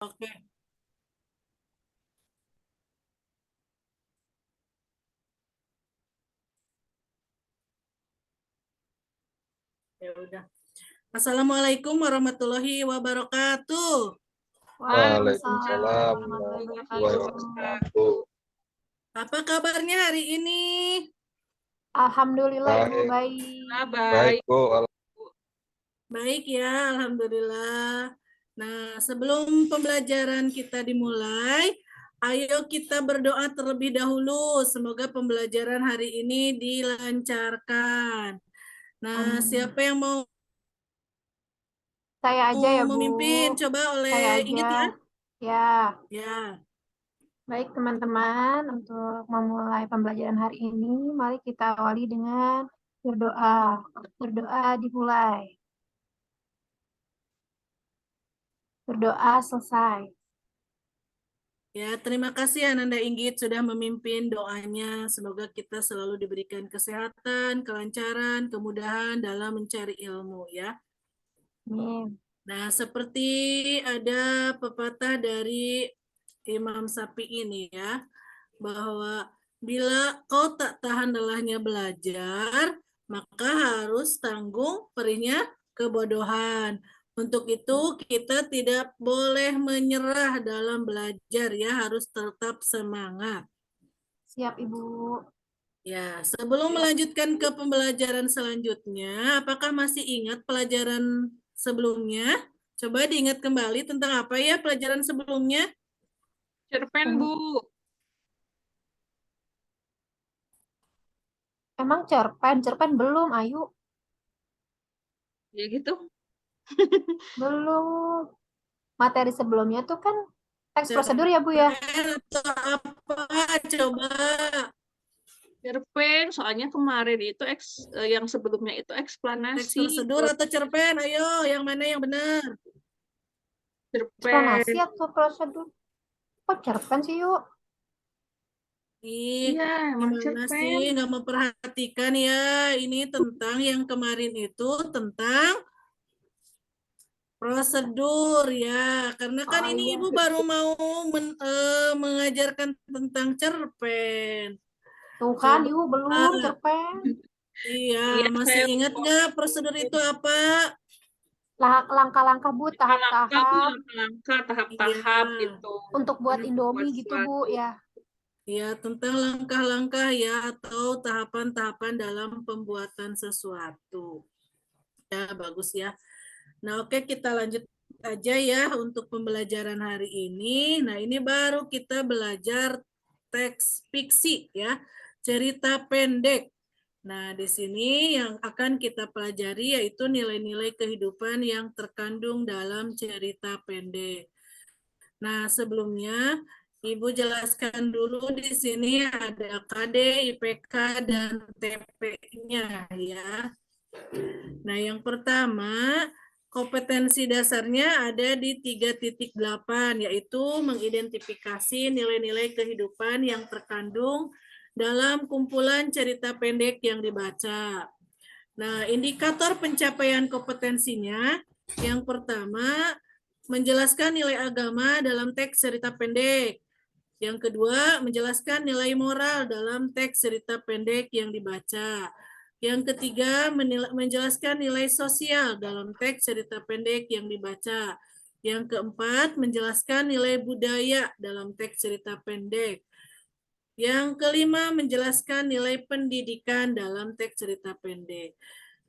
Oke, ya udah. Assalamualaikum warahmatullahi wabarakatuh. Waalaikumsalam Waalaikumsalam warahmatullahi warahmatullahi wabarakatuh. wabarakatuh. Apa kabarnya hari ini? Alhamdulillah Ibu Baik, baik. baik Baik. Bu. Baik ya, alhamdulillah. Nah, sebelum pembelajaran kita dimulai, ayo kita berdoa terlebih dahulu. Semoga pembelajaran hari ini dilancarkan. Nah, Amin. siapa yang mau Saya aja ya Bu. memimpin? Coba Saya oleh aja. ingat ya. Ya, Ya. baik teman-teman. Untuk memulai pembelajaran hari ini, mari kita awali dengan berdoa. Berdoa dimulai. Berdoa selesai. Ya, terima kasih Ananda Inggit sudah memimpin doanya. Semoga kita selalu diberikan kesehatan, kelancaran, kemudahan dalam mencari ilmu ya. Amin. Nah, seperti ada pepatah dari Imam Syafi'i ini ya, bahwa bila kau tak tahan lelahnya belajar, maka harus tanggung perihnya kebodohan. Untuk itu kita tidak boleh menyerah dalam belajar ya, harus tetap semangat. Siap Ibu. Ya, sebelum melanjutkan ke pembelajaran selanjutnya, apakah masih ingat pelajaran sebelumnya? Coba diingat kembali tentang apa ya pelajaran sebelumnya? Cerpen, Bu. Emang cerpen? Cerpen belum, Ayu. Ya gitu. Belum. Materi sebelumnya tuh kan teks prosedur ya Bu ya? Cerpen atau apa? Coba. Cerpen, soalnya kemarin itu yang sebelumnya itu Teks eksplanasi. prosedur atau cerpen? Ayo, yang mana yang benar? Cerpen. Eksplanasi atau prosedur? Kok cerpen sih yuk? Ih, Iya, emang gimana sih cerpen. nggak memperhatikan ya? Ini tentang yang kemarin itu tentang prosedur ya. Karena kan Oh ini iya. Ibu baru mau mengajarkan tentang cerpen. Tuh kan Coba, yuk belum cerpen. iya, Iya, masih saya ingat lupa. nggak prosedur itu apa? Langkah-langkah Bu, Langkah-langkah, Bu, tahap-tahap langkah-langkah, Iya. tahap-tahap gitu. untuk buat Buat Indomie gitu Bu suatu. ya. Ya, tentang langkah-langkah ya atau tahapan-tahapan dalam pembuatan sesuatu. Ya, bagus ya. Nah, oke kita lanjut aja ya untuk pembelajaran hari ini. Nah, ini baru kita belajar teks fiksi ya, cerita pendek. Nah, di sini yang akan kita pelajari yaitu nilai-nilai kehidupan yang terkandung dalam cerita pendek. Nah, sebelumnya Ibu jelaskan dulu di sini ada KD, IPK, dan TP-nya ya. Nah, yang pertama, kompetensi dasarnya ada di 3.8, yaitu mengidentifikasi nilai-nilai kehidupan yang terkandung dalam kumpulan cerita pendek yang dibaca. Nah, indikator pencapaian kompetensinya, yang pertama, menjelaskan nilai agama dalam teks cerita pendek. Yang kedua, menjelaskan nilai moral dalam teks cerita pendek yang dibaca. Yang ketiga, menjelaskan nilai sosial dalam teks cerita pendek yang dibaca. Yang keempat, menjelaskan nilai budaya dalam teks cerita pendek. Yang kelima, menjelaskan nilai pendidikan dalam teks cerita pendek.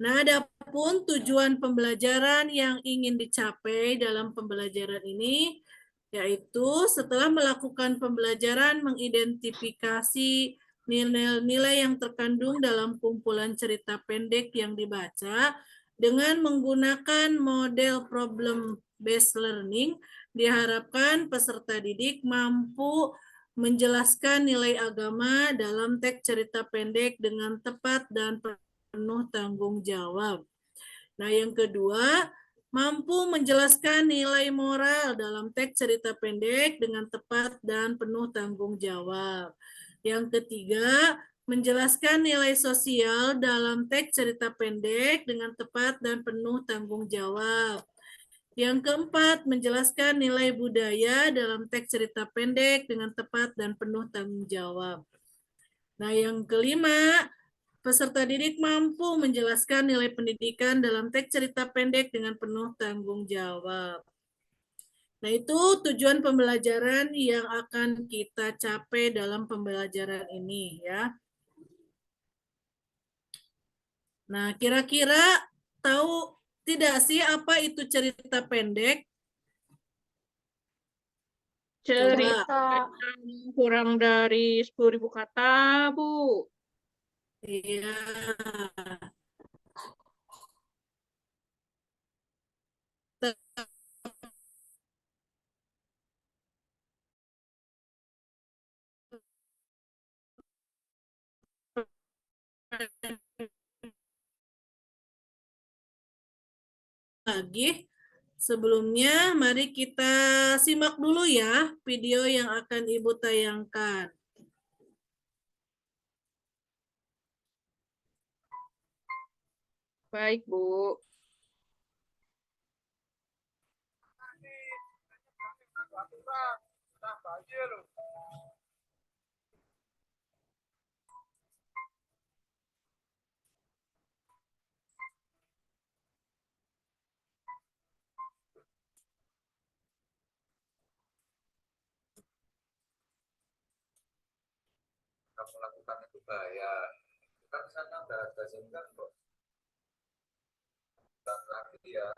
Nah, adapun tujuan pembelajaran yang ingin dicapai dalam pembelajaran ini, yaitu setelah melakukan pembelajaran mengidentifikasi nilai-nilai yang terkandung dalam kumpulan cerita pendek yang dibaca dengan menggunakan model problem based learning, diharapkan peserta didik mampu menjelaskan nilai agama dalam teks cerita pendek dengan tepat dan penuh tanggung jawab. Nah, yang kedua, mampu menjelaskan nilai moral dalam teks cerita pendek dengan tepat dan penuh tanggung jawab. Yang ketiga, menjelaskan nilai sosial dalam teks cerita pendek dengan tepat dan penuh tanggung jawab. Yang keempat, menjelaskan nilai budaya dalam teks cerita pendek dengan tepat dan penuh tanggung jawab. Nah, yang kelima, peserta didik mampu menjelaskan nilai pendidikan dalam teks cerita pendek dengan penuh tanggung jawab. Nah, itu tujuan pembelajaran yang akan kita capai dalam pembelajaran ini ya. Nah, kira-kira tahu tidak sih apa itu cerita pendek? Cerita yang kurang dari 10.000 kata, Bu. Iya. Lagi sebelumnya mari kita simak dulu ya video yang akan Ibu tayangkan. Baik, Bu. Kamu melakukan itu bahaya. Kan sana udah ada singkat kok. Dan lagi ya.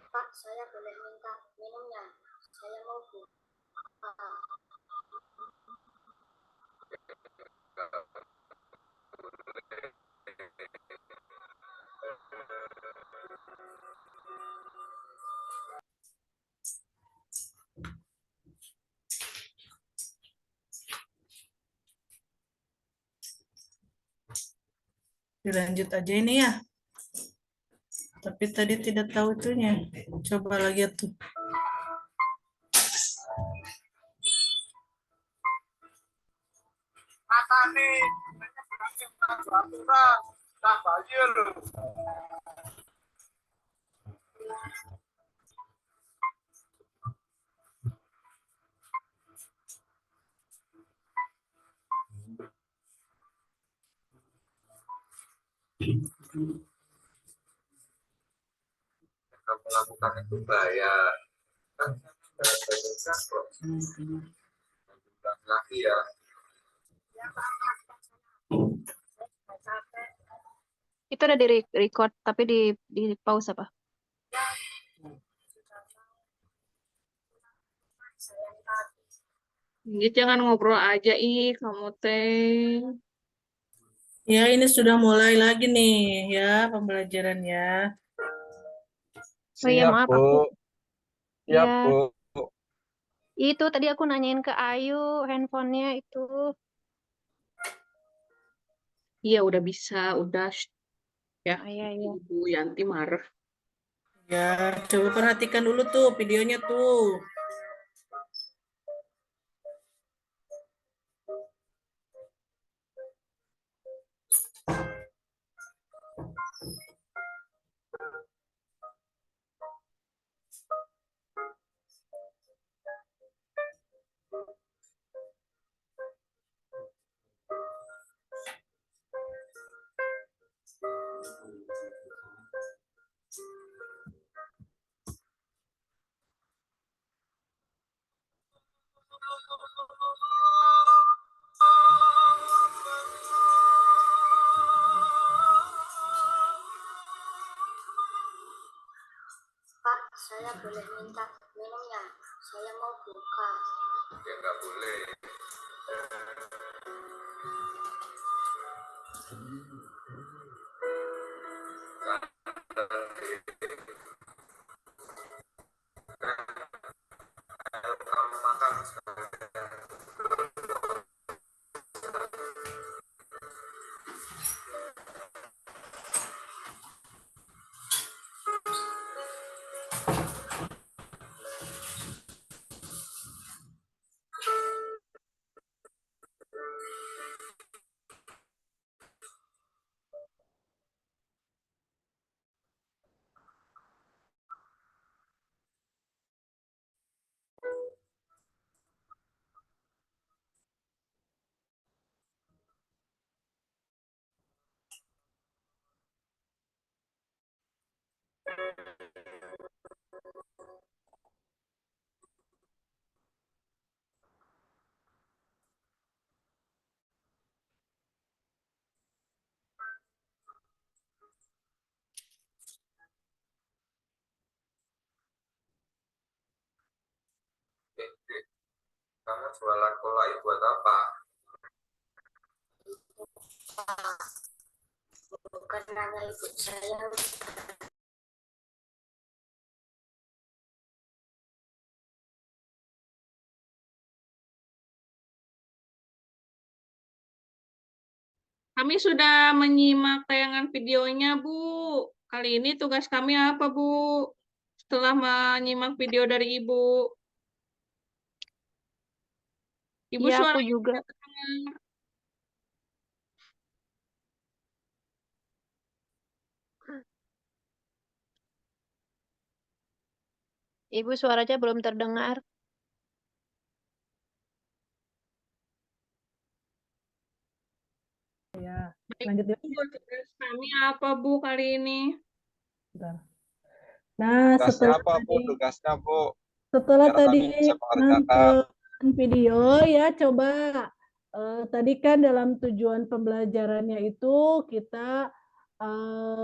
Pak, saya boleh minta minumnya? Saya mau Bu. Dilanjut aja ini ya. Tapi tadi tidak tahu itunya. Coba lagi tuh. Matane aturan tak bayar. Kamu melakukan itu bahaya. Kan ada singkat kok. Dan lagi ya. Itu udah di record tapi di pause apa? Jadi jangan ngobrol aja, kamu teh. Ya, ini sudah mulai lagi nih ya pembelajarannya. Oh iya, Siap, maaf Bu. aku. Siap, Ya, Bu. itu tadi aku nanyain ke Ayu handphonenya itu. Iya, udah bisa, udah. Ya, Oh, iya, iya. Ibu Yanti marah. Ya, coba perhatikan dulu tuh videonya tuh. saya boleh minta minumnya? Saya mau buka. Ya nggak boleh. Makan kamu jualan kolai buat apa? Bukan nanya ibu saya. Kami sudah menyimak tayangan videonya, Bu. Kali ini tugas kami apa, Bu? Setelah menyimak video dari Ibu. Ibu Iya, suara aku juga. Ibu suaranya belum terdengar. Ya, baik, lanjut ya. Bu. Tugas kami apa, Bu, kali ini? Bentar. Nah, Tugasnya apa, Bu? Tugasnya, Bu? setelah Biar tadi kami bisa mengerjakan. nonton video ya, coba tadi kan dalam tujuan pembelajarannya itu kita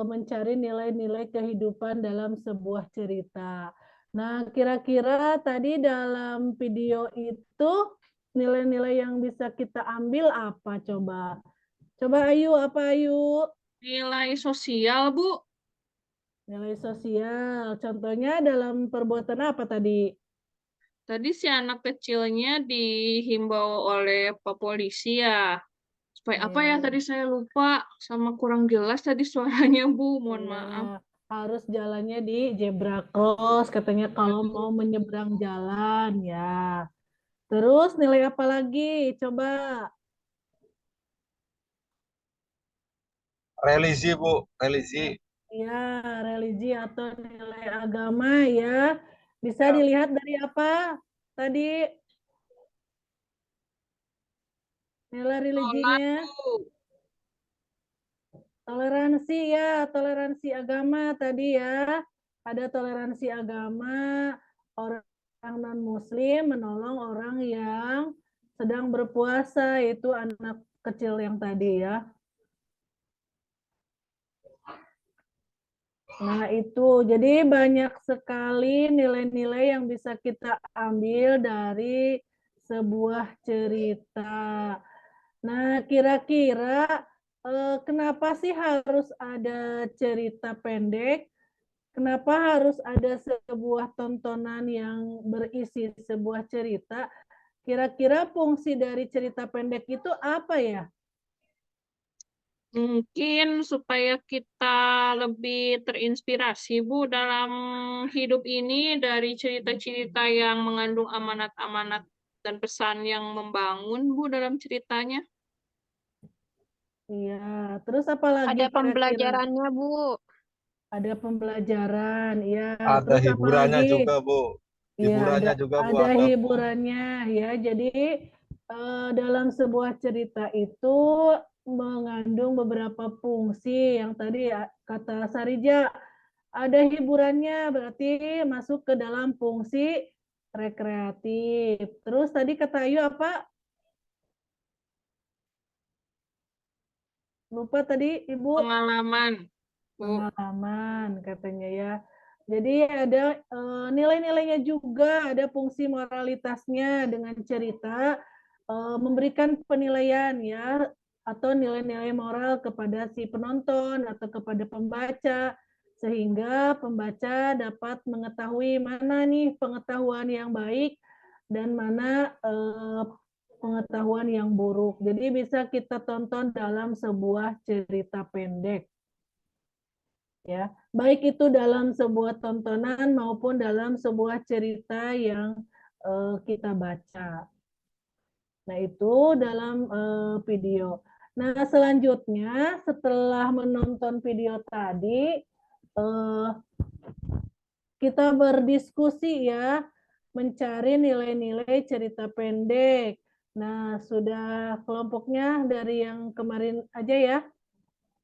mencari nilai-nilai kehidupan dalam sebuah cerita. Nah, kira-kira tadi dalam video itu nilai-nilai yang bisa kita ambil apa coba? Coba Ayu, apa Ayu? Nilai sosial, Bu. Nilai sosial. Contohnya dalam perbuatan apa tadi? Tadi si anak kecilnya dihimbau oleh Pak Polisi ya. Supaya apa ya? Ya, Tadi saya lupa. Sama kurang jelas tadi suaranya, Bu. Mohon ya, maaf. harus jalannya di zebra cross katanya kalau mau menyeberang jalan ya. Terus nilai apa lagi? Coba Religi, Bu. Religi. ya, religi atau nilai agama ya. Bisa Ya. dilihat dari apa? Tadi nilai Sholat, religinya. Bu. Toleransi ya, toleransi agama tadi ya. Ada toleransi agama, orang non-muslim menolong orang yang sedang berpuasa, itu anak kecil yang tadi ya. Nah, itu jadi banyak sekali nilai-nilai yang bisa kita ambil dari sebuah cerita. Nah, kira-kira kenapa sih harus ada cerita pendek? Kenapa harus ada sebuah tontonan yang berisi sebuah cerita? Kira-kira fungsi dari cerita pendek itu apa ya? Mungkin supaya kita lebih terinspirasi, Bu, dalam hidup ini dari cerita-cerita yang mengandung amanat-amanat dan pesan yang membangun, Bu, dalam ceritanya. Iya, terus apa lagi Ada kira-kira? pembelajarannya, Bu. Ada pembelajaran, ya. Ada Terus apa hiburannya lagi? juga, Bu. Ya, Hiburannya juga, Bu, ada apa, Bu? hiburannya ya. Jadi dalam sebuah cerita itu mengandung beberapa fungsi yang tadi ya, kata Sarija ada hiburannya berarti masuk ke dalam fungsi rekreatif. Terus tadi kata Ayu apa? Lupa tadi Ibu. Pengalaman, Bu. Pengalaman katanya ya. Jadi ada nilai-nilainya juga, ada fungsi moralitasnya dengan cerita memberikan penilaian ya atau nilai-nilai moral kepada si penonton atau kepada pembaca sehingga pembaca dapat mengetahui mana nih pengetahuan yang baik dan mana pengetahuan yang buruk. Jadi bisa kita tonton dalam sebuah cerita pendek. Ya, baik itu dalam sebuah tontonan maupun dalam sebuah cerita yang kita baca. Nah, itu dalam video. Nah, selanjutnya setelah menonton video tadi, kita berdiskusi ya, mencari nilai-nilai cerita pendek. Nah, sudah kelompoknya dari yang kemarin aja ya.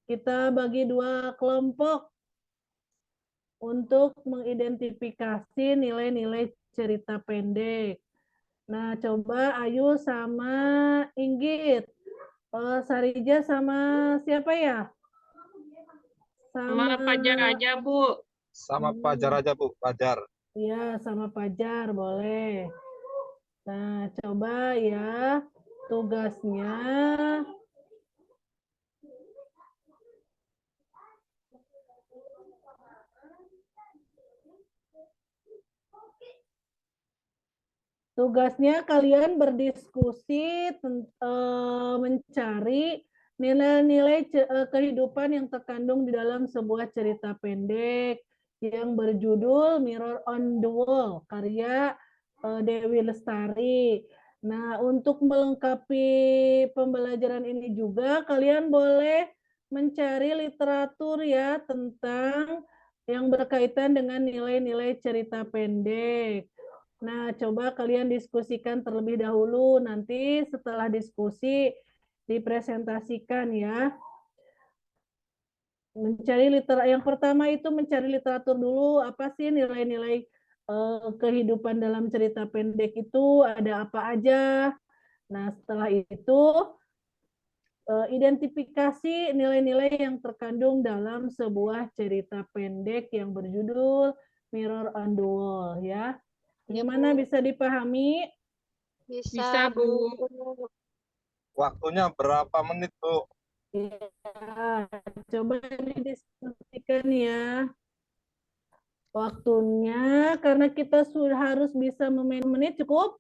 Kita bagi 2 kelompok untuk mengidentifikasi nilai-nilai cerita pendek. Nah, coba Ayu sama Inggit. Sarija sama siapa ya? Sama Fajar aja, Bu. Sama Fajar aja, Bu. Fajar. Iya, sama Fajar, boleh. Nah, coba ya tugasnya. Tugasnya kalian berdiskusi mencari nilai-nilai kehidupan yang terkandung di dalam sebuah cerita pendek yang berjudul Mirror on the Wall, karya Dewi Lestari. Nah, untuk melengkapi pembelajaran ini juga kalian boleh mencari literatur ya tentang yang berkaitan dengan nilai-nilai cerita pendek. Nah, coba kalian diskusikan terlebih dahulu, nanti setelah diskusi dipresentasikan ya. Yang pertama itu mencari literatur dulu, apa sih nilai-nilai kehidupan dalam cerita pendek itu, ada apa aja. Nah, setelah itu identifikasi nilai-nilai yang terkandung dalam sebuah cerita pendek yang berjudul Mirror on the Wall ya. Bagaimana, bisa dipahami? Bisa, Bu. Waktunya berapa menit, Bu? Ya, coba didiskusikan ya. Waktunya, karena kita sudah harus bisa menit cukup?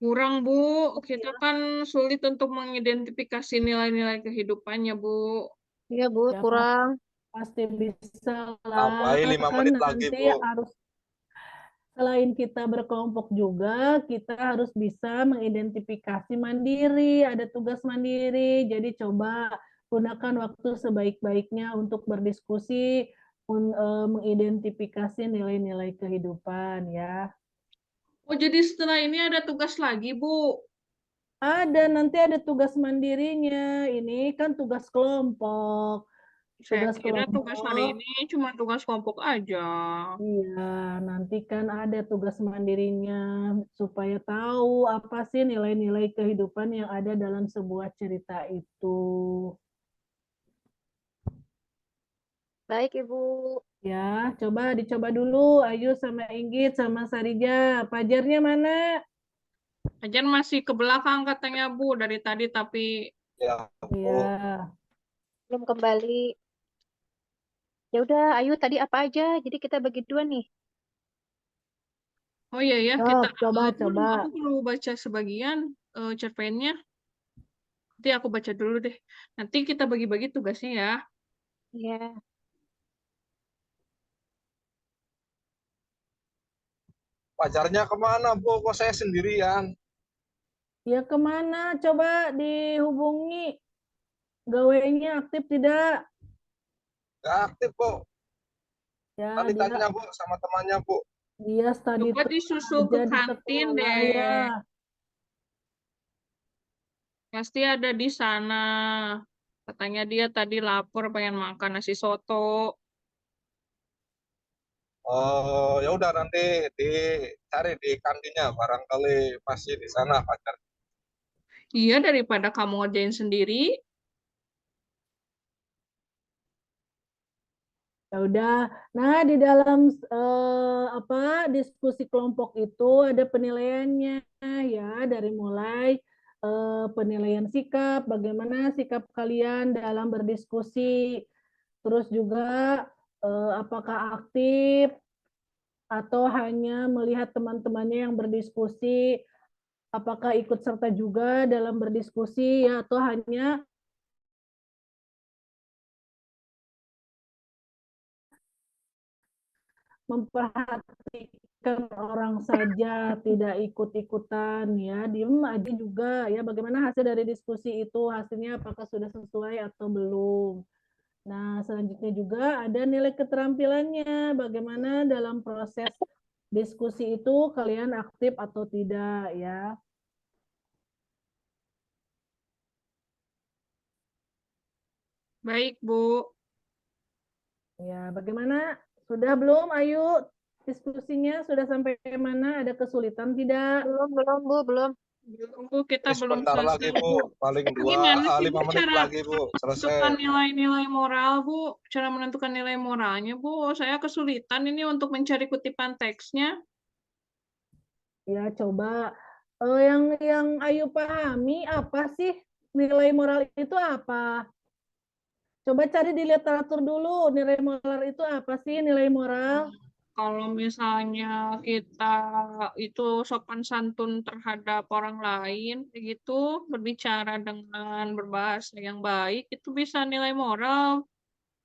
Kurang, Bu. Kita kan sulit untuk mengidentifikasi nilai-nilai kehidupannya, Bu. Iya, Bu, Ya, kurang. pasti bisa lah. Tambahin 5 Kan menit lagi, nanti Bu. harus, selain kita berkelompok juga, kita harus bisa mengidentifikasi mandiri, ada tugas mandiri. Jadi coba gunakan waktu sebaik-baiknya untuk berdiskusi, mengidentifikasi nilai-nilai kehidupan ya. Oh, jadi setelah ini ada tugas lagi, Bu. Ada, nanti ada tugas mandirinya. Ini kan tugas kelompok. Saya Tugas kira tugas hari kelompok. ini cuma tugas kelompok aja. Iya, nanti kan ada tugas mandirinya supaya tahu apa sih nilai-nilai kehidupan yang ada dalam sebuah cerita itu. Baik, Ibu. Ya, dicoba dulu Ayu sama Inggit sama Sarija. Pajarnya mana? Fajar masih ke belakang katanya, Bu, dari tadi, tapi Ya, Bu. Iya. Belum kembali. Ya udah, ayo tadi apa aja? Jadi kita bagi 2 nih. oh iya ya, Oh, kita coba. aku perlu baca sebagian cerpennya. Nanti aku baca dulu deh. Nanti kita bagi-bagi tugasnya ya. Iya. Pajarnya kemana, Bu? Kok saya sendirian? Ya kemana? Coba dihubungi. Gawainya aktif tidak? Nggak aktif, Bu. Ya, Tadi tanya, Bu, sama temannya, Bu. dia study Coba disusul ke kantin deh. Pasti ada di sana. Katanya dia tadi lapar pengen makan nasi soto. Oh, ya udah nanti dicari di kantinnya, barangkali pasti di sana pacar. Iya, daripada kamu ngerjain sendiri. Ya udah. Nah, di dalam diskusi kelompok itu ada penilaiannya ya, dari mulai penilaian sikap, bagaimana sikap kalian dalam berdiskusi, terus juga apakah aktif atau hanya melihat teman-temannya yang berdiskusi, apakah ikut serta juga dalam berdiskusi ya, atau hanya memperhatikan orang saja, tidak ikut-ikutan ya, diem aja juga ya. Bagaimana hasil dari diskusi itu, hasilnya apakah sudah sesuai atau belum. Nah, selanjutnya juga ada nilai keterampilannya, bagaimana dalam proses diskusi itu kalian aktif atau tidak ya. Baik, Bu. Ya, bagaimana? Sudah belum? Ayo, diskusinya sudah sampai mana? Ada kesulitan tidak? Belum, Bu, belum. Belum, Bu, kita belum Sebentar lagi, selesai, Bu. Paling Gimana sih, 5 Bu, menit cara lagi, Bu. menentukan Selesai. nilai-nilai moral, Bu? Cara menentukan nilai moralnya, Bu. Saya kesulitan ini untuk mencari kutipan teksnya. Ya, coba yang Ayu pahami apa sih nilai moral itu apa? Coba cari di literatur dulu, nilai moral itu apa sih nilai moral? Kalau misalnya kita itu sopan santun terhadap orang lain, begitu, berbicara dengan berbahasa yang baik, itu bisa nilai moral.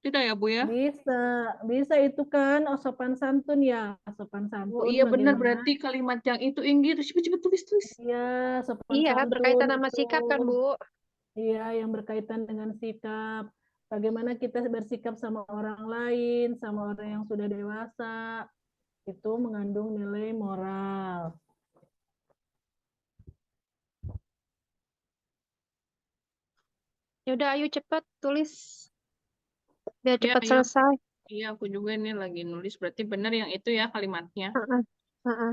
Tidak ya, Bu ya? Bisa itu kan sopan santun ya, sopan Oh santun iya benar, bagaimana? berarti kalimat yang itu Inggris. Coba tulis. Iya, sopan Iya, santun berkaitan sama itu. sikap kan, Bu? Iya, yang berkaitan dengan sikap. Bagaimana kita bersikap sama orang lain, sama orang yang sudah dewasa, itu mengandung nilai moral. Ya udah, ayo cepat tulis biar Iya, cepat iya, selesai. iya, aku juga ini lagi nulis. Berarti benar yang itu ya kalimatnya. Heeh, heeh.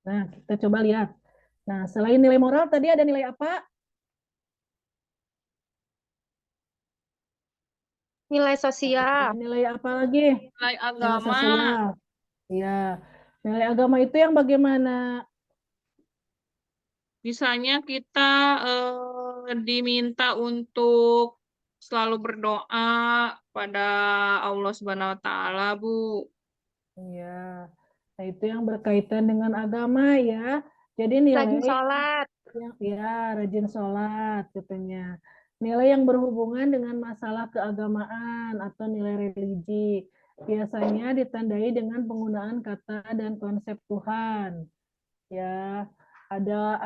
Nah, kita coba lihat. Nah, selain nilai moral, tadi ada nilai apa? Nilai sosial. Nilai apa lagi? Nilai Nilai agama, sosial. Ya, nilai agama itu yang bagaimana? misalnya kita diminta untuk selalu berdoa pada Allah Subhanahu wa Ta'ala, Bu. Ya, nah itu yang berkaitan dengan agama ya. Jadi Rajin nilai sholat. yang rajin sholat katanya. Nilai yang berhubungan dengan masalah keagamaan atau nilai religi biasanya ditandai dengan penggunaan kata dan konsep Tuhan. Ya, ada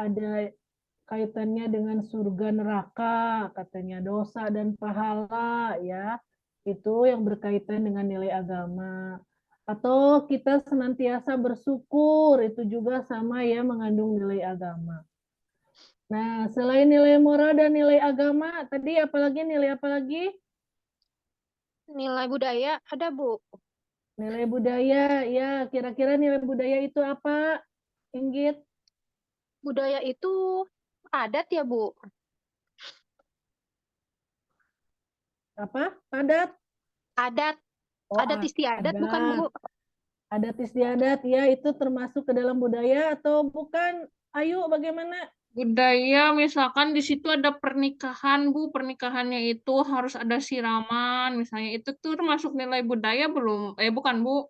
kaitannya dengan surga neraka, katanya dosa dan pahala ya. Itu yang berkaitan dengan nilai agama. Atau kita senantiasa bersyukur, itu juga sama ya mengandung nilai agama. Nah, selain nilai moral dan nilai agama, tadi apalagi nilai apa lagi? Nilai budaya ada, Bu. Nilai budaya, ya kira-kira nilai budaya itu apa, Inggit? Budaya itu adat ya, Bu? Apa? Padat? Adat. Oh, Adat istiadat bukan, Bu? adat istiadat, ya itu termasuk ke dalam budaya atau bukan? Ayo, bagaimana? Budaya, misalkan di situ ada pernikahan, Bu. Pernikahannya itu harus ada siraman, misalnya itu tuh termasuk nilai budaya belum? Bukan, Bu.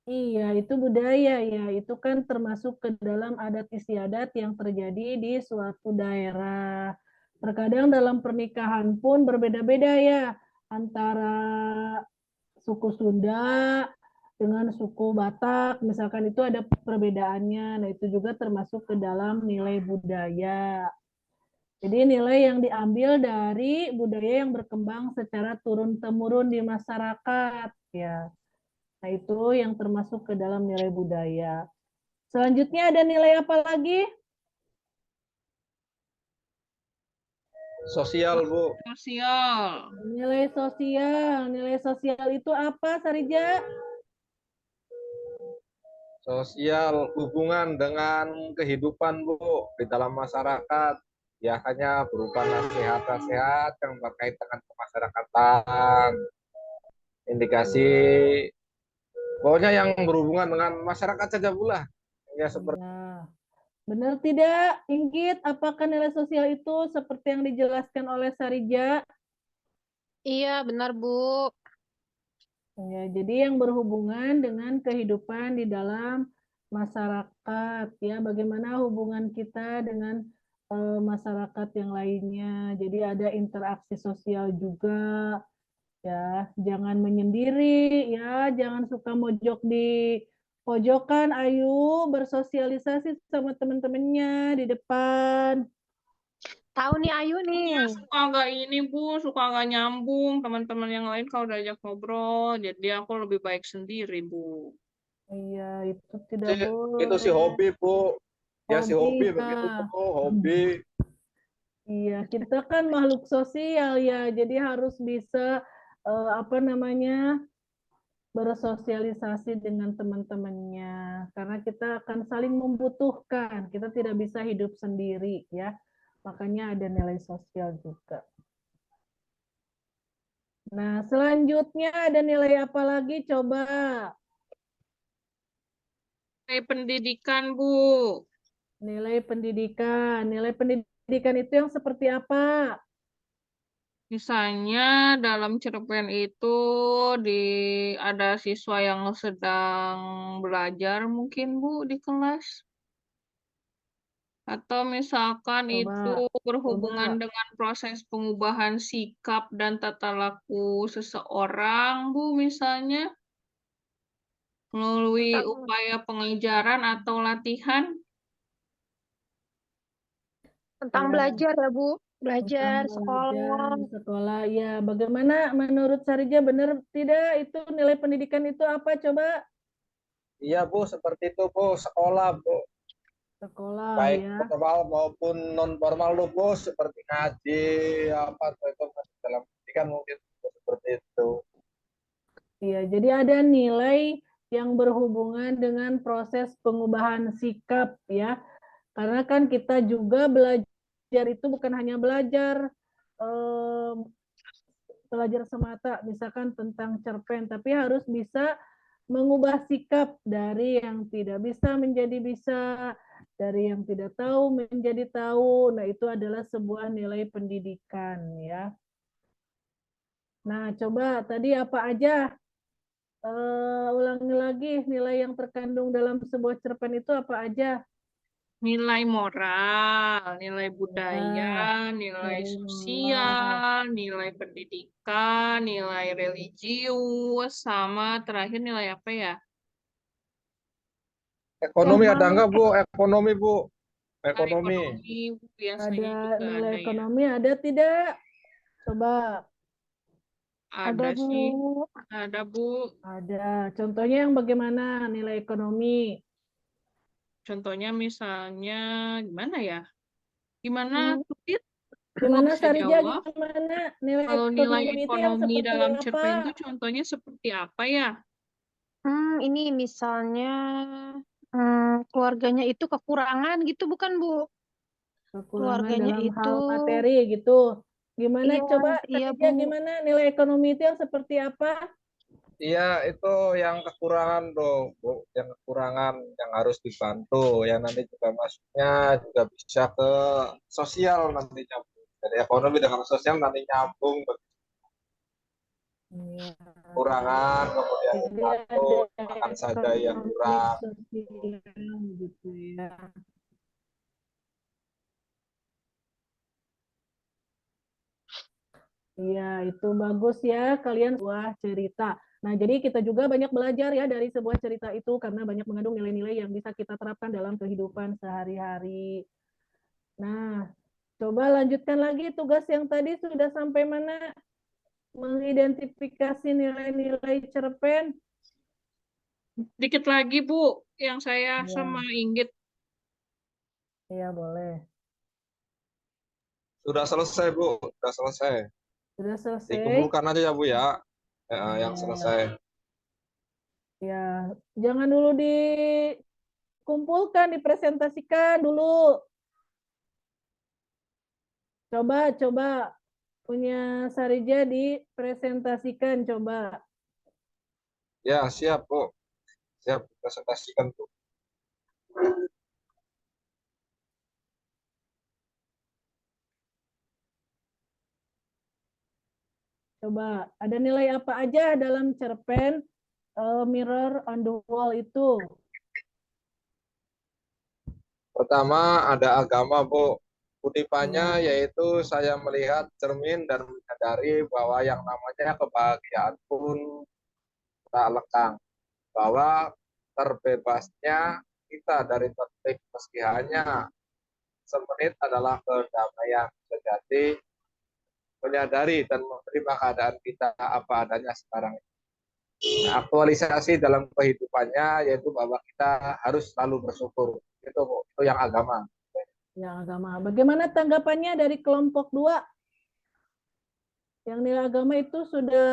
Iya, itu budaya ya. Itu kan termasuk ke dalam adat istiadat yang terjadi di suatu daerah. Terkadang dalam pernikahan pun berbeda-beda ya antara suku Sunda dengan suku Batak, misalkan itu ada perbedaannya. Nah, itu juga termasuk ke dalam nilai budaya. Jadi nilai yang diambil dari budaya yang berkembang secara turun-temurun di masyarakat ya. Nah, itu yang termasuk ke dalam nilai budaya. Selanjutnya ada nilai apa lagi? Sosial, Bu. Sosial. Nilai sosial. Nilai sosial itu apa, Sarija? Sosial hubungan dengan kehidupan, Bu, di dalam masyarakat. Biasanya berupa nasihat-nasihat yang terkait dengan kemasyarakatan. Indikasi, pokoknya yang berhubungan dengan masyarakat saja, Bu lah. Ya, seperti Nah, benar tidak, Inggit? Apakah nilai sosial itu seperti yang dijelaskan oleh Sarija? Iya, benar, Bu. Ya, jadi yang berhubungan dengan kehidupan di dalam masyarakat, ya, bagaimana hubungan kita dengan masyarakat yang lainnya. Jadi ada interaksi sosial juga, ya. Jangan menyendiri, ya. Jangan suka mojok di pojokan. Ayo bersosialisasi sama teman-temannya di depan. Tahu nih Ayu nih. Suka nggak ini, Bu, suka nggak nyambung. Teman-teman yang lain kalau diajak ngobrol, jadi aku lebih baik sendiri, Bu. Iya, itu tidak boleh. itu si hobi, Bu. Ya, si hobi ya. begitu, Bu. Hobi. Iya, kita kan makhluk sosial ya, jadi harus bisa apa namanya bersosialisasi dengan teman-temannya, karena kita akan saling membutuhkan. Kita tidak bisa hidup sendiri ya, makanya ada nilai sosial juga. Nah, selanjutnya ada nilai apa lagi? Coba. Nilai pendidikan, Bu. Nilai pendidikan. Nilai pendidikan itu yang seperti apa? Misalnya dalam cerpen itu ada siswa yang sedang belajar mungkin, Bu, di kelas. Atau misalkan itu berhubungan dengan proses pengubahan sikap dan tata laku seseorang, Bu, misalnya melalui upaya pengajaran atau latihan. Tentang belajar ya, Bu. Belajar, sekolah. Sekolah, ya. Bagaimana menurut Sarija, benar tidak itu nilai pendidikan itu apa? Coba. Iya, Bu, seperti itu, Bu. Sekolah, Bu. Sekolah, Baik ya. formal maupun non formal, Bu, seperti ngaji, apa itu dalam pendidikan mungkin seperti itu. Iya, jadi ada nilai yang berhubungan dengan proses pengubahan sikap, ya. Karena kan kita juga belajar itu bukan hanya belajar semata, misalkan tentang cerpen, tapi harus bisa mengubah sikap dari yang tidak bisa menjadi bisa, dari yang tidak tahu menjadi tahu. Nah, itu adalah sebuah nilai pendidikan, ya. Nah, coba tadi apa aja? Ulangi lagi, nilai yang terkandung dalam sebuah cerpen itu apa aja? Nilai moral, nilai budaya, nilai sosial, nilai pendidikan, nilai religius, sama terakhir nilai apa ya? Ekonomi ada nggak, Bu? Ekonomi, Bu. Ekonomi Ada biasanya juga nilai ada ya. ekonomi, ada tidak? Coba. Ada sih, ada, Bu. Ada. Contohnya yang bagaimana nilai ekonomi? Contohnya misalnya gimana ya? Gimana, Tutit? Gimana, Bisa Sarija? jawab? Gimana nilai Kalau nilai ekonomi itu yang ekonomi seperti dalam apa? cerpen itu contohnya seperti apa ya? Ini misalnya keluarganya itu kekurangan gitu, bukan, Bu? Kekurangan Keluarganya dalam itu. hal materi gitu. Gimana Iya, coba, iya, Sarija, Bu. gimana nilai ekonomi itu yang seperti apa? Iya, itu yang kekurangan, dong, Bu. Yang kekurangan yang harus dibantu. Yang nanti juga masuknya juga bisa ke sosial nantinya, Bu. Dari ekonomi dengan sosial nanti nyambung. Iya. Kekurangan, kemudian Jadi dibantu, ada makan saja yang ekonomi kurang. sosial gitu ya. Iya, itu bagus ya kalian sebuah cerita. Nah, jadi kita juga banyak belajar ya dari sebuah cerita itu karena banyak mengandung nilai-nilai yang bisa kita terapkan dalam kehidupan sehari-hari. Nah, coba lanjutkan lagi tugas yang tadi sudah sampai mana? Mengidentifikasi nilai-nilai cerpen. Dikit lagi, Bu, yang saya sama Inggit. Iya, boleh. Sudah selesai, Bu. Sudah selesai. Sudah selesai? Dikumpulkan aja ya, Bu ya. Yang Ya. selesai. Ya, jangan dulu dikumpulkan, dipresentasikan dulu. Coba punya Sarija dipresentasikan, coba. Ya, siap, Bu. Siap, presentasikan, Bu. Coba, ada nilai apa aja dalam cerpen Mirror on the Wall itu? Pertama, ada agama, Bu. Kutipannya Ya. yaitu saya melihat cermin dan menyadari bahwa yang namanya kebahagiaan pun tak lekang. Bahwa terbebasnya kita dari konflik meski hanya semenit adalah kedamaian sejati, menyadari dan menerima keadaan kita apa adanya sekarang. Nah, aktualisasi dalam kehidupannya yaitu bahwa kita harus selalu bersyukur. Itu yang agama. Yang agama. Bagaimana tanggapannya dari kelompok 2? Yang nilai agama itu sudah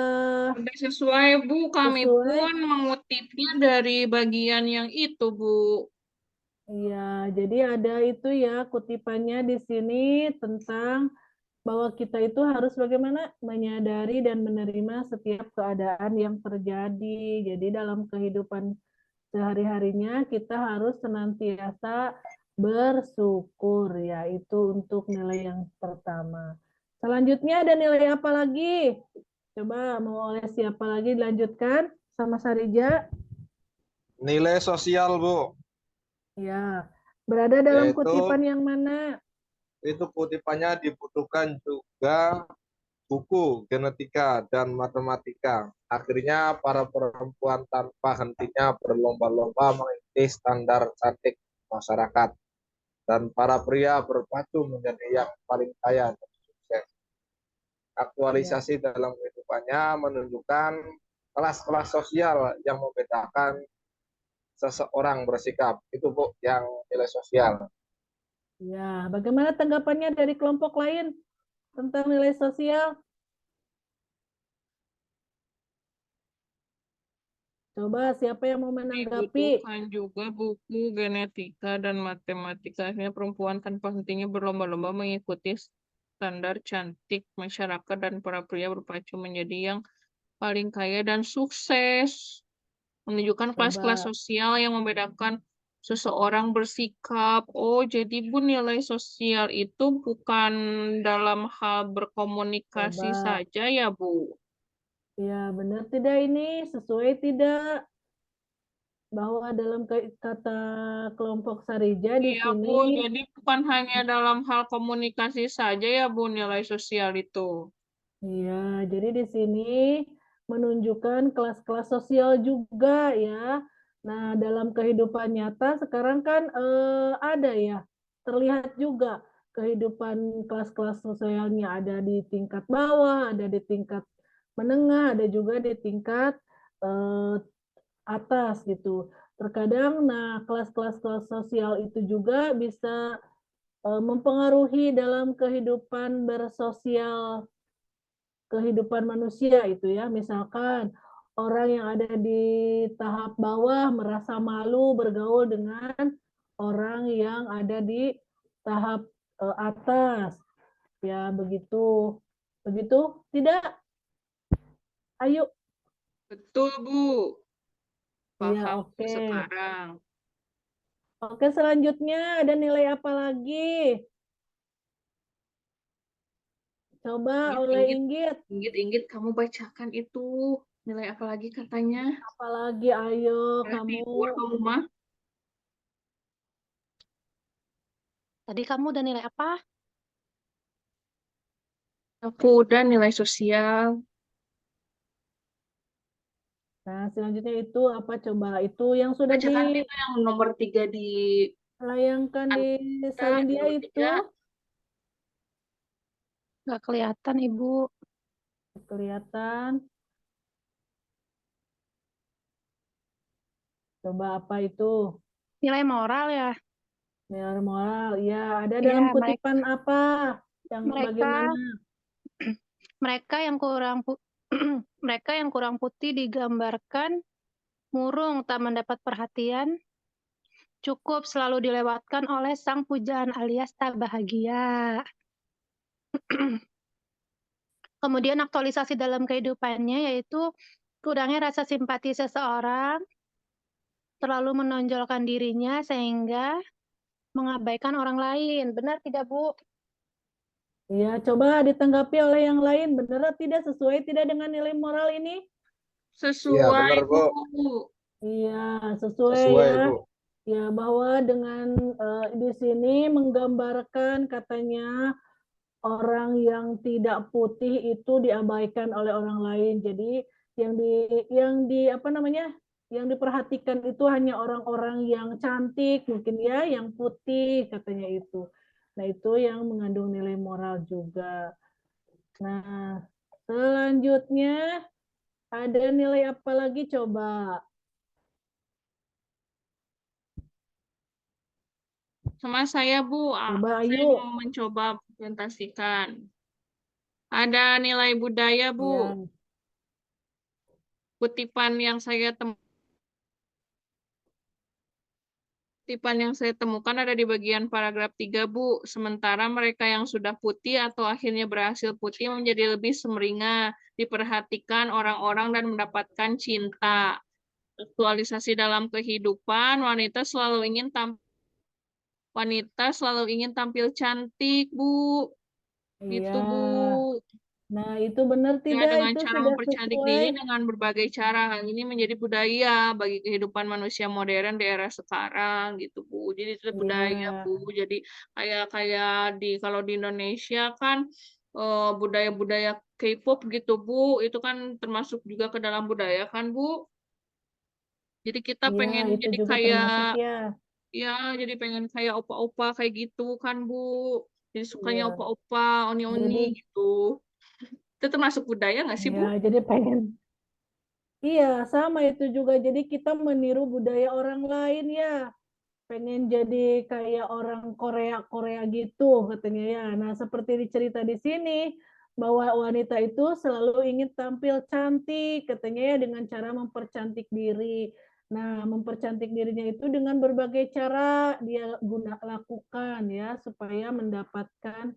Sudah sesuai, Bu. Kami sesuai? pun mengutipnya dari bagian yang itu, Bu. Iya, jadi ada itu ya kutipannya di sini tentang bahwa kita itu harus bagaimana menyadari dan menerima setiap keadaan yang terjadi. Jadi dalam kehidupan sehari-harinya kita harus senantiasa bersyukur, ya itu untuk nilai yang pertama. Selanjutnya ada nilai apa lagi? Coba mau oleh siapa lagi dilanjutkan sama Sarija? Nilai sosial, Bu. Ya, berada dalam Yaitu kutipan yang mana? itu kutipannya dibutuhkan juga buku genetika dan matematika. Akhirnya para perempuan tanpa hentinya berlomba-lomba mengikuti standar cantik masyarakat. Dan para pria berpacu menjadi yang paling kaya dan sukses. Aktualisasi dalam kehidupannya menunjukkan kelas-kelas sosial yang membedakan seseorang bersikap. Itu, Bu, yang nilai sosial. Ya, bagaimana tanggapannya dari kelompok lain tentang nilai sosial? Coba siapa yang mau menanggapi? Dibutuhkan juga buku genetika dan matematika. Akhirnya perempuan tanpa hentinya berlomba-lomba mengikuti standar cantik masyarakat dan para pria berpacu menjadi yang paling kaya dan sukses. Menunjukkan kelas-kelas Coba, sosial yang membedakan seseorang bersikap. Oh, jadi Bu, nilai sosial itu bukan dalam hal berkomunikasi coba. saja ya, Bu? Ya, benar tidak ini? Sesuai tidak? Bahwa dalam kata kelompok Sarija di Iya, Bu. sini, Jadi bukan hanya dalam hal komunikasi saja ya, Bu, nilai sosial itu. ya, jadi di sini menunjukkan kelas-kelas sosial juga ya. Nah, dalam kehidupan nyata sekarang kan ada ya, terlihat juga kehidupan kelas-kelas sosialnya ada di tingkat bawah, ada di tingkat menengah, ada juga di tingkat eh, atas gitu. Terkadang, nah kelas-kelas sosial itu juga bisa mempengaruhi dalam kehidupan bersosial kehidupan manusia itu ya. Misalkan orang yang ada di tahap bawah merasa malu bergaul dengan orang yang ada di tahap atas. Ya, begitu. Begitu? Tidak? Ayo. Betul, Bu. Iya, Paham oke. sekarang. Oke, selanjutnya ada nilai apa lagi? Coba oleh Inggit. Inggit, kamu bacakan itu. Nilai apa lagi katanya? Apalagi ayo kamu. Tidur kamu mah. Tadi kamu udah nilai apa? Aku udah nilai sosial. Nah, selanjutnya itu apa coba? Itu yang sudah Bacakan itu yang nomor 3 di dilayangkan di salin dia nomor itu 3. Nggak kelihatan, Ibu. kelihatan. Coba apa itu? Nilai moral ya? Nilai moral. Ya, ada Ya, dalam Mike. kutipan apa? Yang Mereka bagaimana? mereka yang kurang mereka yang kurang putih digambarkan murung tak mendapat perhatian, cukup selalu dilewatkan oleh sang pujaan alias tak bahagia. Kemudian aktualisasi dalam kehidupannya yaitu kurangnya rasa simpati seseorang, terlalu menonjolkan dirinya sehingga mengabaikan orang lain. Benar tidak, Bu? Ya, coba ditanggapi oleh yang lain. Benar atau tidak, sesuai tidak dengan nilai moral ini? Iya, Sesuai, benar, Bu. Bu. Iya, sesuai Sesuai, ya. Bu. Ya, bahwa dengan di sini menggambarkan katanya orang yang tidak putih itu diabaikan oleh orang lain. Jadi yang di apa namanya? Yang diperhatikan itu hanya orang-orang yang cantik, mungkin ya, yang putih katanya itu. Nah, itu yang mengandung nilai moral juga. Nah, selanjutnya ada nilai apa lagi coba? Sama saya, Bu. Coba Saya ayo. mau mencoba presentasikan. Ada nilai budaya, Bu. Ya, Kutipan yang saya temukan ada di bagian paragraf 3, Bu. Sementara mereka yang sudah putih atau akhirnya berhasil putih menjadi lebih semeringah, diperhatikan orang-orang dan mendapatkan cinta. Aktualisasi dalam kehidupan, wanita selalu ingin tampil cantik, Bu. Gitu, iya. Bu. Nah, itu benar Ya, tidak? dengan Itu cara sudah mempercantik sesuai. diri dengan berbagai cara. Hal ini menjadi budaya bagi kehidupan manusia modern di era sekarang, gitu, Bu. Jadi itu budaya, Iya, Bu. Jadi kayak kayak kalau di Indonesia kan budaya-budaya K-pop gitu, Bu. Itu kan termasuk juga ke dalam budaya kan, Bu. Jadi kita iya, pengen itu jadi juga termasuk kayak ya. ya, jadi pengen kayak opa-opa kayak gitu kan, Bu. Jadi sukanya Iya. opa-opa, oni-oni Jadi, gitu. Itu termasuk budaya nggak sih, ya, Bu? jadi pengen. Iya, sama itu juga. Jadi kita meniru budaya orang lain ya. Pengen jadi kayak orang Korea gitu katanya ya. Nah, seperti dicerita di sini bahwa wanita itu selalu ingin tampil cantik katanya ya dengan cara mempercantik diri. Nah, mempercantik dirinya itu dengan berbagai cara dia lakukan ya supaya mendapatkan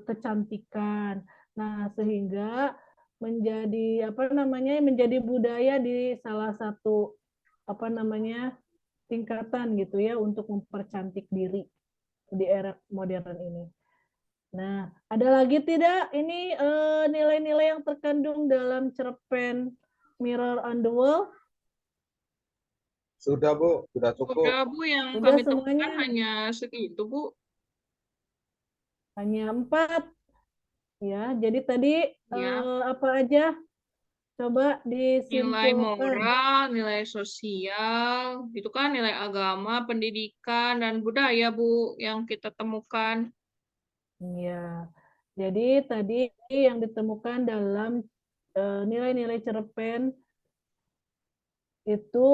kecantikan. Nah, sehingga menjadi apa namanya? Menjadi budaya di salah satu apa namanya? Tingkatan gitu ya untuk mempercantik diri di era modern ini. Nah, ada lagi tidak ini nilai-nilai yang terkandung dalam cerpen Mirror on the Wall? Sudah, Bu. Sudah cukup. Udah, Bu, yang Sudah kami temukan semuanya? hanya segitu, Bu. Hanya 4. Ya, jadi tadi Ya, apa aja? Coba nilai disimpulkan. moral, nilai sosial, itu kan nilai agama, pendidikan, dan budaya, Bu, yang kita temukan. Ya, jadi tadi yang ditemukan dalam nilai-nilai cerpen itu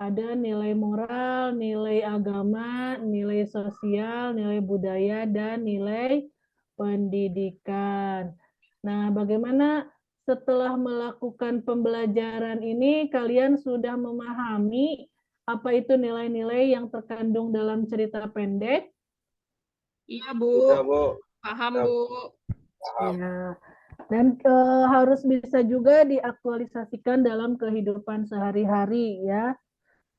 ada nilai moral, nilai agama, nilai sosial, nilai budaya, dan nilai pendidikan. Nah, bagaimana setelah melakukan pembelajaran ini, kalian sudah memahami apa itu nilai-nilai yang terkandung dalam cerita pendek? Iya, Bu. Sudah, Bu. Paham, Sudah, Bu. paham. Ya, dan harus bisa juga diaktualisasikan dalam kehidupan sehari-hari ya.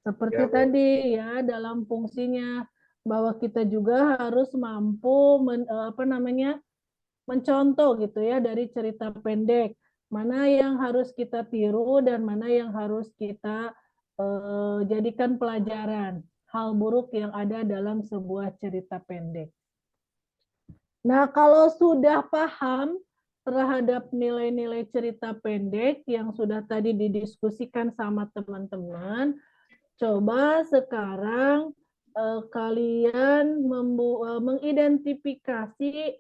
Seperti Ya, Bu. tadi ya dalam fungsinya bahwa kita juga harus mampu apa namanya mencontoh gitu ya dari cerita pendek mana yang harus kita tiru dan mana yang harus kita jadikan pelajaran hal buruk yang ada dalam sebuah cerita pendek. Nah, kalau sudah paham terhadap nilai-nilai cerita pendek yang sudah tadi didiskusikan sama teman-teman, coba sekarang kalian mengidentifikasi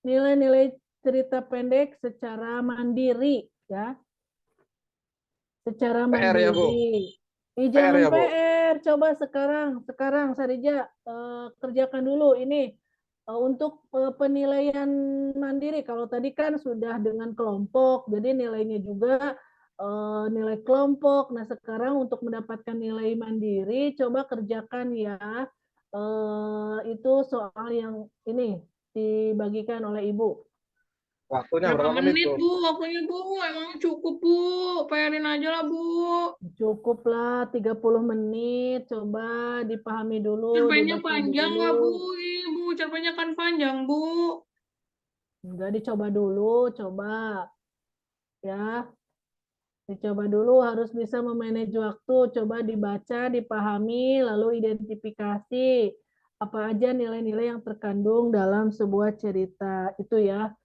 nilai-nilai cerita pendek secara mandiri ya, secara PR ya, Bu. mandiri. PR Jangan ya, Bu. PR, coba sekarang Sarija kerjakan dulu ini Untuk penilaian mandiri, kalau tadi kan sudah dengan kelompok, jadi nilainya juga nilai kelompok. Nah, sekarang untuk mendapatkan nilai mandiri, coba kerjakan ya. Itu soal yang ini dibagikan oleh Ibu. Waktunya Berapa berapa menit, menit, Bu? Bu? Waktunya, Bu? Emang cukup, Bu? Bayarin aja lah, Bu. Cukuplah 30 menit, coba dipahami dulu, Cerpennya dibaca panjang nggak, Bu? dulu. Ibu, cerpennya kan panjang, Bu. Enggak, dicoba dulu, coba ya. Dicoba dulu, harus bisa memanage waktu, coba dibaca, dipahami, lalu identifikasi apa aja nilai-nilai yang terkandung dalam sebuah cerita. Itu ya,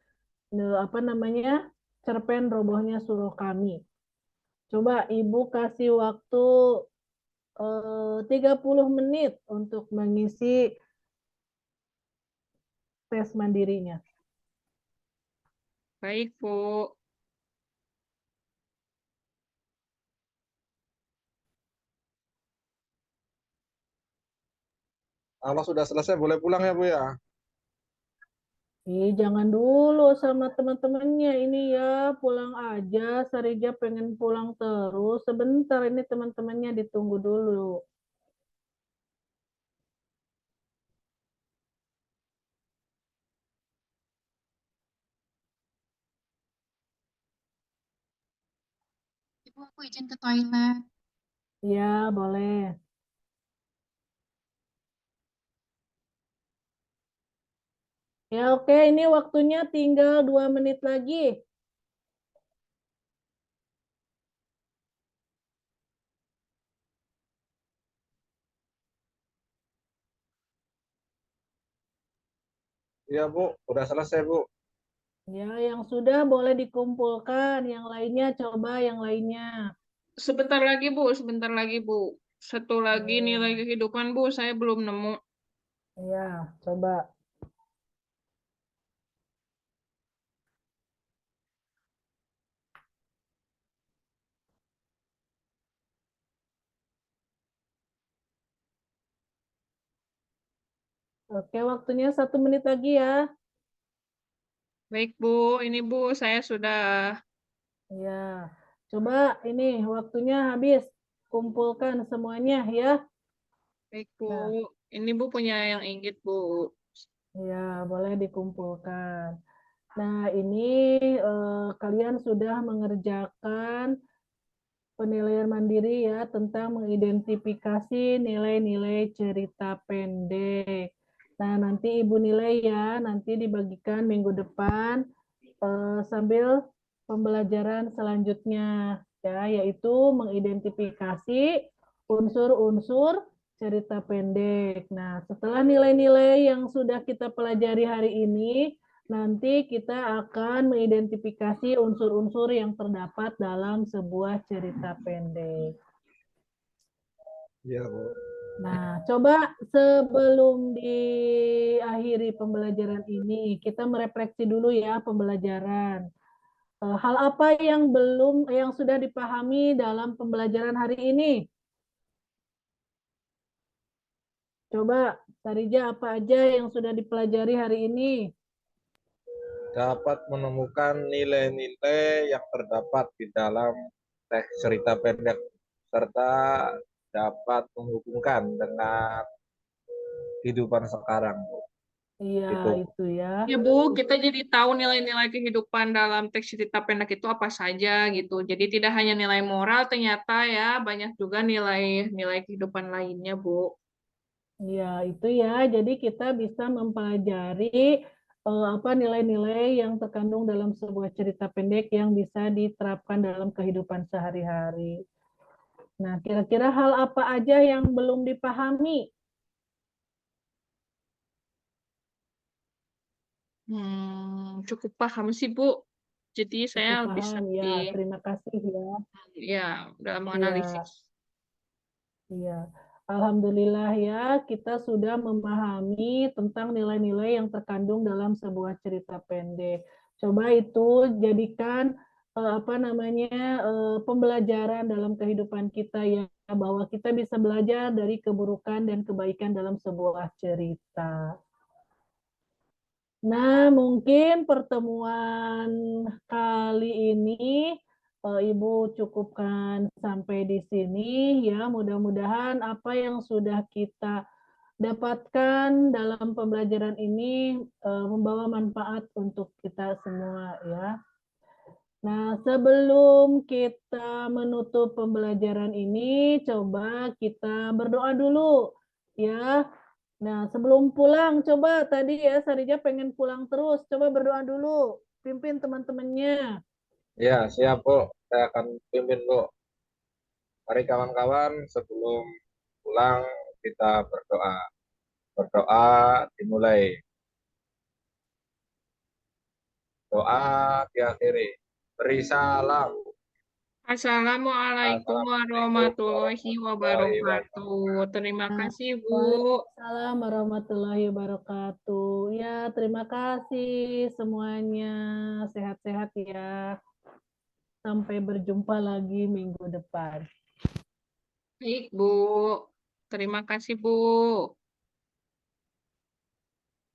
apa namanya, cerpen Robohnya Surau Kami. Coba Ibu kasih waktu 30 menit untuk mengisi tes mandirinya. Baik, Bu. Kalau sudah selesai boleh pulang ya, Bu ya? Jangan dulu sama teman-temannya ini ya, pulang aja. Sarija pengen pulang terus. Sebentar ini teman-temannya ditunggu dulu. Ibu, aku izin ke toilet. Ya, boleh. Ya, oke. Ini waktunya tinggal 2 menit lagi. Iya, Bu. Udah selesai, Bu. Ya, yang sudah boleh dikumpulkan. Yang lainnya coba yang lainnya. Sebentar lagi, Bu. Sebentar lagi, Bu. Satu lagi nilai kehidupan, Bu. Saya belum nemu. Ya, coba. Oke, waktunya 1 menit lagi ya. Baik, Bu. Ini, Bu. Saya sudah. Ya, coba ini waktunya habis. Kumpulkan semuanya ya. Baik, Bu. Nah, Ini, Bu, punya yang inggit, Bu. ya boleh dikumpulkan. Nah, ini kalian sudah mengerjakan penilaian mandiri ya tentang mengidentifikasi nilai-nilai cerita pendek. Nah, nanti Ibu nilai ya, nanti dibagikan minggu depan sambil pembelajaran selanjutnya ya, yaitu mengidentifikasi unsur-unsur cerita pendek. Nah, setelah nilai-nilai yang sudah kita pelajari hari ini, nanti kita akan mengidentifikasi unsur-unsur yang terdapat dalam sebuah cerita pendek. Iya, Bu. Nah, coba sebelum diakhiri pembelajaran ini, kita merefleksi dulu ya pembelajaran. Hal apa yang sudah dipahami dalam pembelajaran hari ini? Coba, Sarija, apa aja yang sudah dipelajari hari ini? Dapat menemukan nilai-nilai yang terdapat di dalam teks cerita pendek serta dapat menghubungkan dengan kehidupan sekarang, Bu. Iya, Itu. itu ya. Ya, Bu, kita jadi tahu nilai-nilai kehidupan dalam teks cerita pendek itu apa saja gitu. Jadi tidak hanya nilai moral, ternyata ya banyak juga nilai-nilai kehidupan lainnya, Bu. Iya, itu ya. Jadi kita bisa mempelajari apa nilai-nilai yang terkandung dalam sebuah cerita pendek yang bisa diterapkan dalam kehidupan sehari-hari. Nah, kira-kira hal apa aja yang belum dipahami? Cukup paham sih, Bu. Jadi saya Cukup bisa paham ya. Terima kasih ya. ya dalam Iya. menganalisis. Iya, Alhamdulillah ya, kita sudah memahami tentang nilai-nilai yang terkandung dalam sebuah cerita pendek. Coba itu jadikan apa namanya pembelajaran dalam kehidupan kita ya, bahwa kita bisa belajar dari keburukan dan kebaikan dalam sebuah cerita. Nah, mungkin pertemuan kali ini Ibu cukupkan sampai di sini ya. Mudah-mudahan apa yang sudah kita dapatkan dalam pembelajaran ini membawa manfaat untuk kita semua ya. Nah, sebelum kita menutup pembelajaran ini, coba kita berdoa dulu ya. Nah, sebelum pulang, coba tadi ya Sarija pengen pulang terus, coba berdoa dulu, pimpin teman-temannya. Ya, siap Bu. Saya akan pimpin Bu. Mari kawan-kawan, sebelum pulang kita berdoa. Berdoa dimulai. Doa diakhiri. Beri salam. Assalamualaikum warahmatullahi wabarakatuh. Terima kasih, Bu. Waalaikumsalam warahmatullahi wabarakatuh. Ya, terima kasih semuanya. Sehat-sehat ya. Sampai berjumpa lagi minggu depan. Baik, Bu. Terima kasih, Bu.